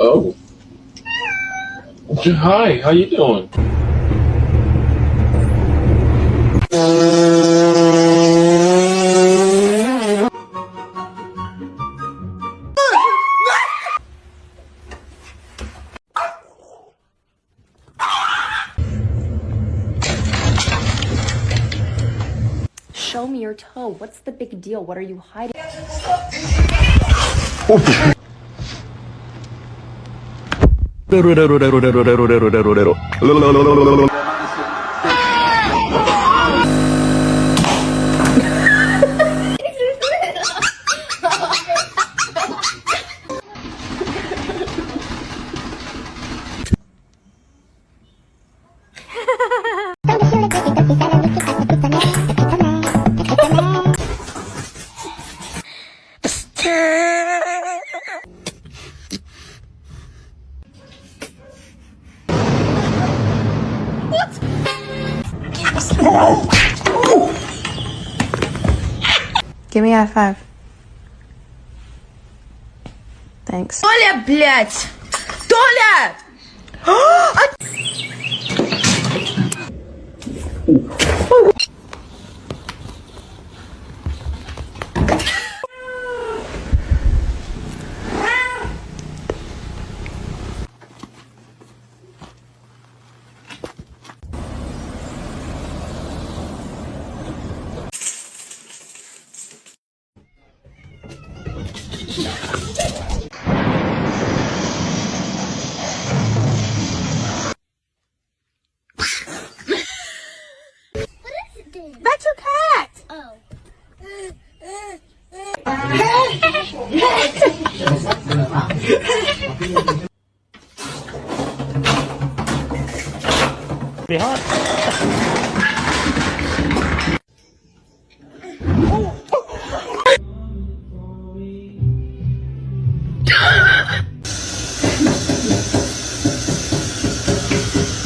Oh. Hi, how you doing? Show me your toe. What's the big deal? What are you hiding? Give me a high five. Thanks. Толя, блядь! Толя! That's your cat! Oh.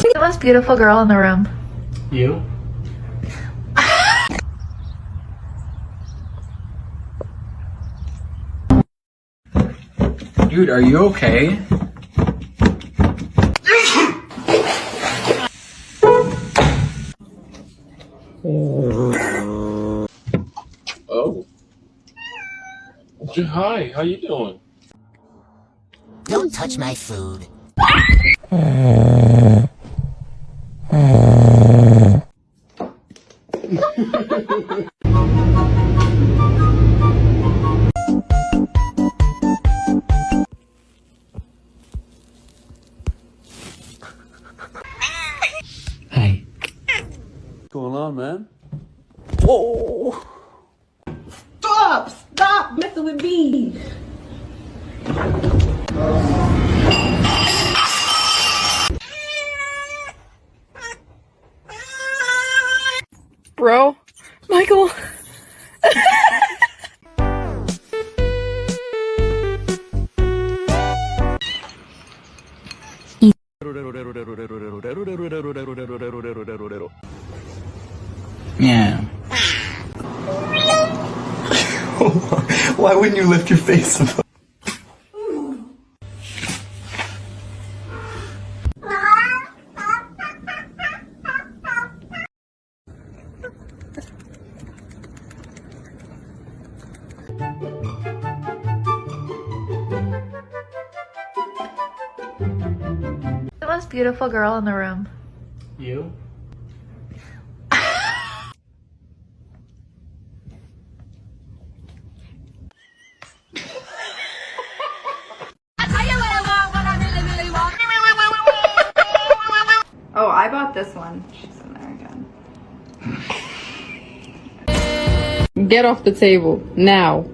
The most beautiful girl in the room. You? Dude, are you okay? Oh. Hi, how you doing? Don't touch my food. Hey. What's going on, man? Stop messing with me! Bro, Michael. Yeah. Why wouldn't you lift your face above? The most beautiful girl in the room. You? Oh, I bought this one. She's in there again. Get off the table now.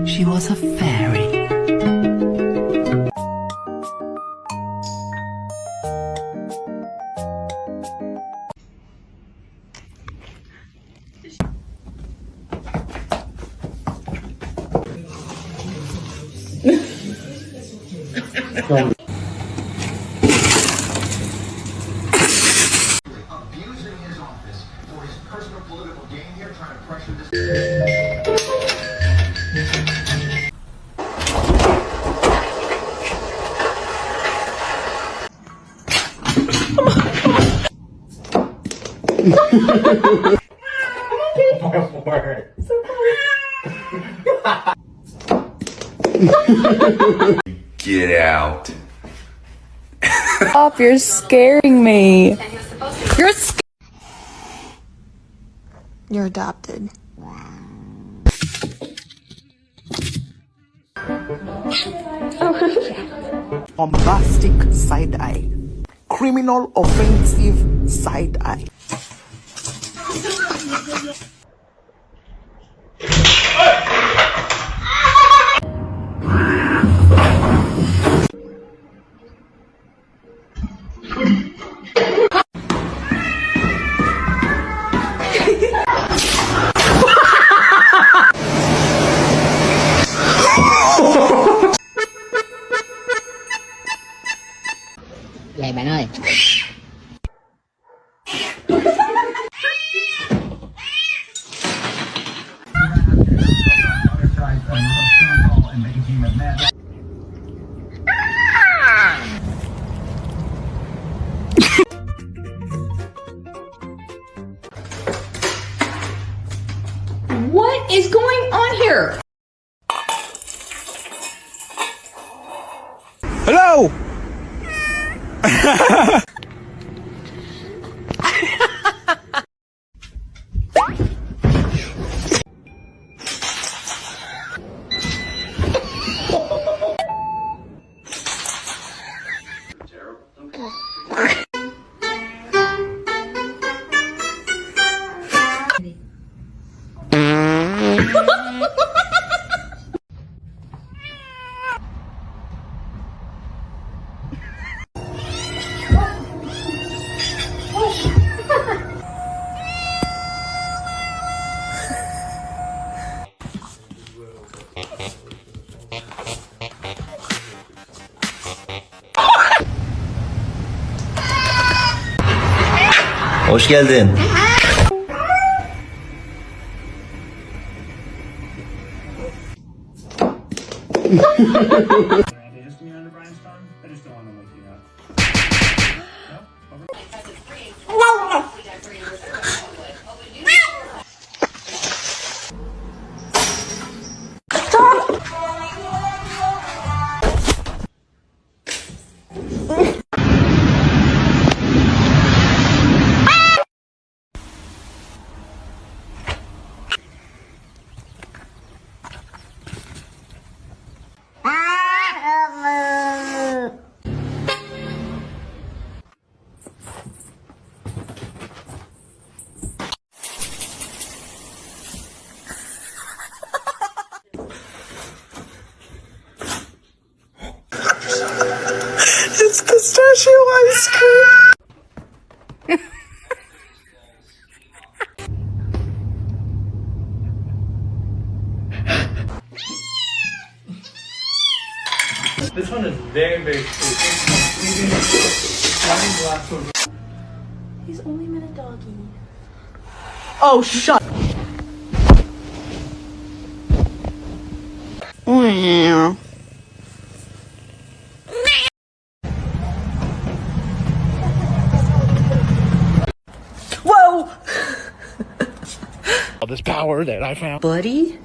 She was a fairy. Abusing his Get out. Stop, you're scaring me. You're adopted. Bombastic side eye. Criminal offensive side eye. Vậy bạn ơi. What is going on here? Hello! Hoş geldin. It's pistachio ice cream. This one is very, very sweet. He's only been a doggy. Oh, shut. Whoa! All this power that I found. Buddy?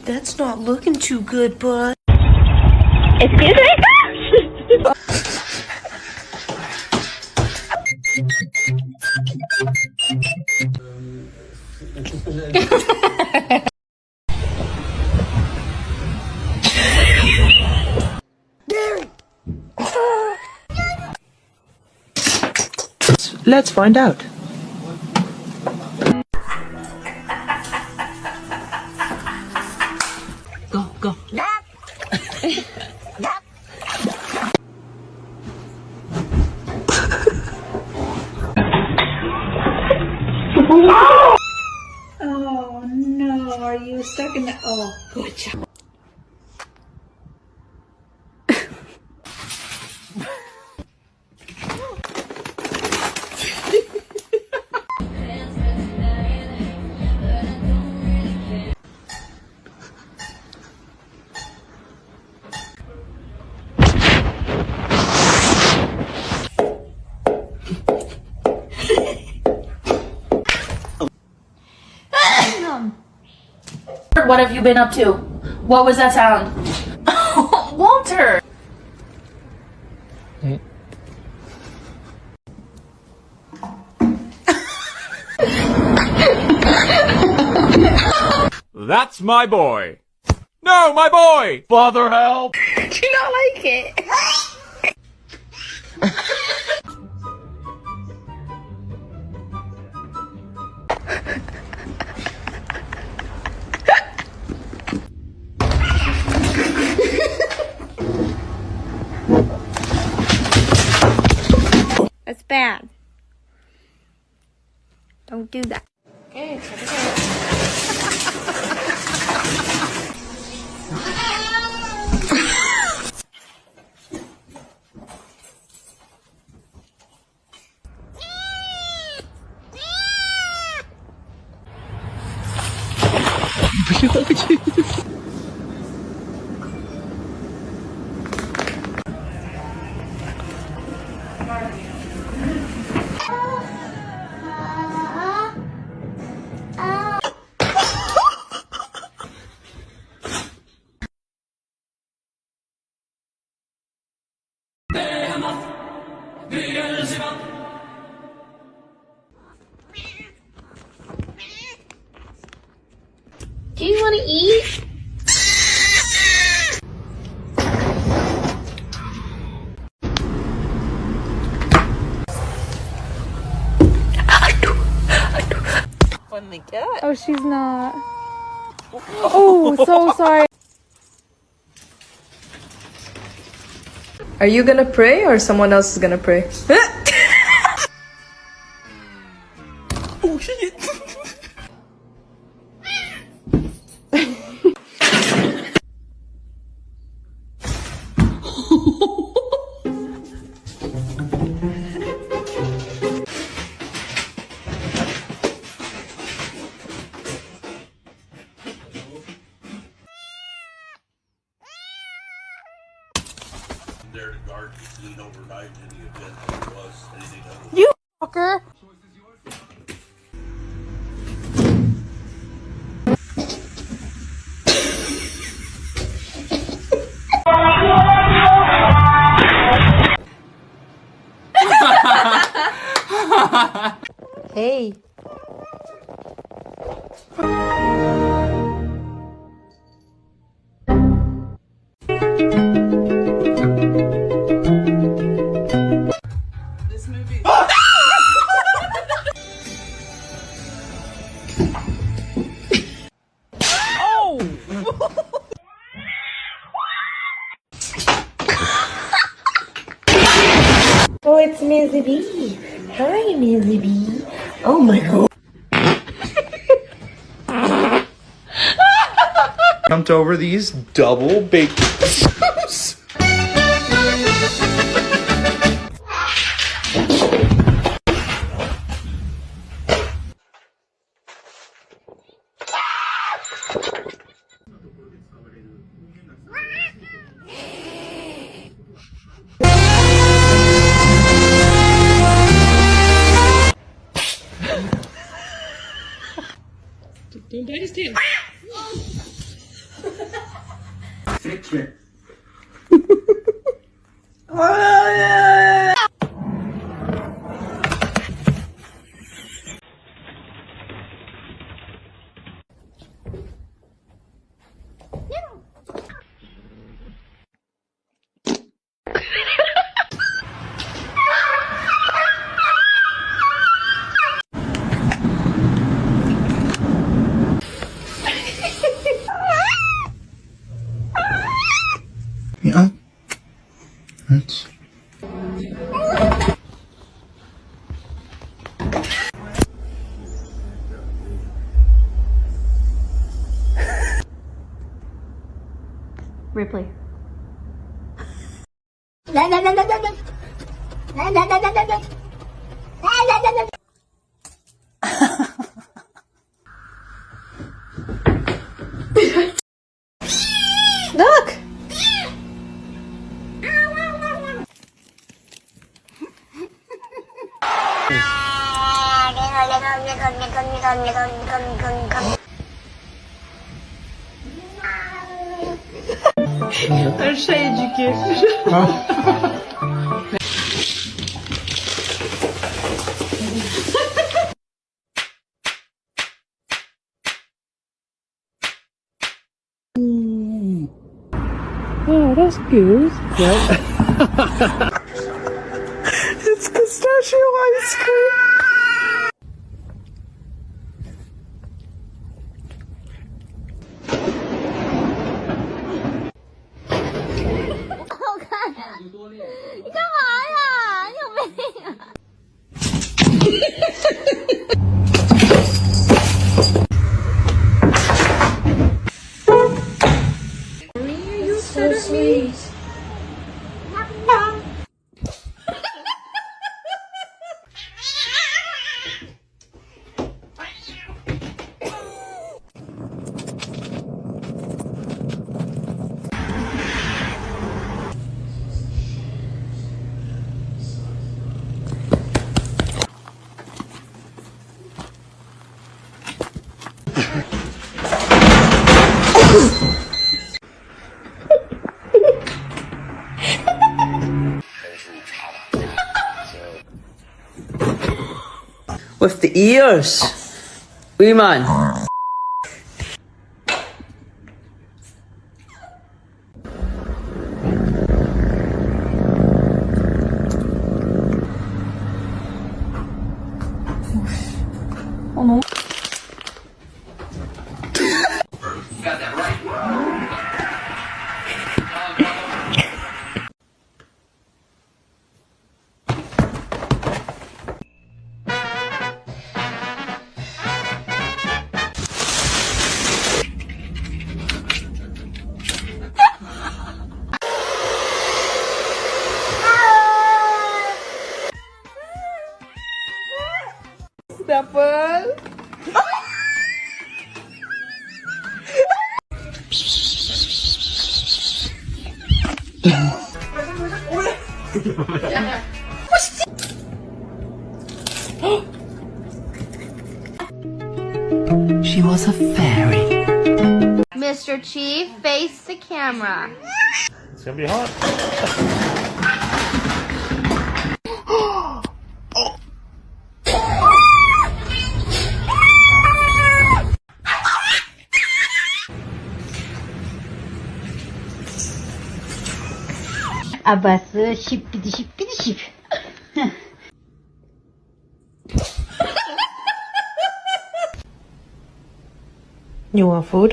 That's not looking too good, bud. Excuse me? Let's find out. Go, go. Oh no, are you stuck in the. Oh, good job. what have you been up to? What was that sound? Walter! That's my boy. No, my boy. Father, help. Do you not like it? That's bad. Don't do that. Okay, check it out. Do you want to eat? Oh, she's not. Oh, so sorry. Are you gonna pray or someone else is gonna pray? Oh shit! There to guard the fleet overnight in the event there was anything other. You fucker! Hey. This movie. Oh, it's Mizzy B. Hi, Mizzy B. Oh my god. Jumped over these double baked potatoes. Don't bite his tail. Fix it. Yeah. That's. Ripley. Look! Her şeyciki. Oh, that's good. It's pistachio ice cream. So sweet. With the ears. Wee man. Dapper. She was a fairy. Mr. Chief, face the camera. It's gonna be hot. Abası şipidi şipidi şip. You want food?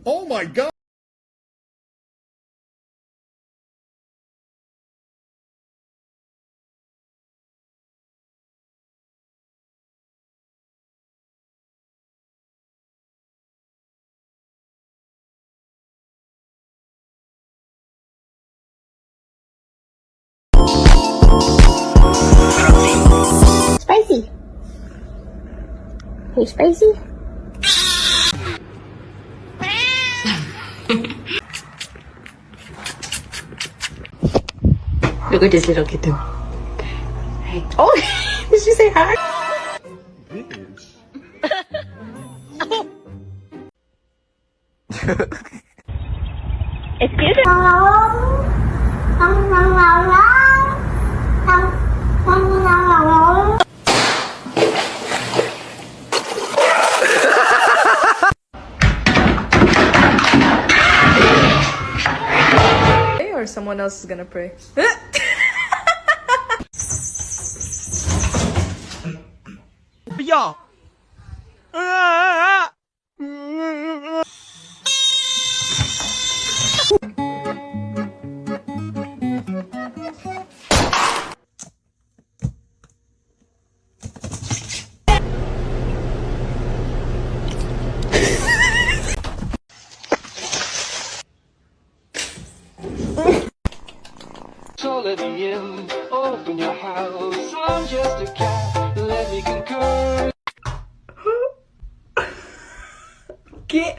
Oh my god! Spicy. Hey, spicy. Look at this little kitten. Oh, did she say hi? Excuse me. Or someone else is gonna pray. Yeah. let me in. Open your house. I'm just a cat. Let me concur. ¿Qué?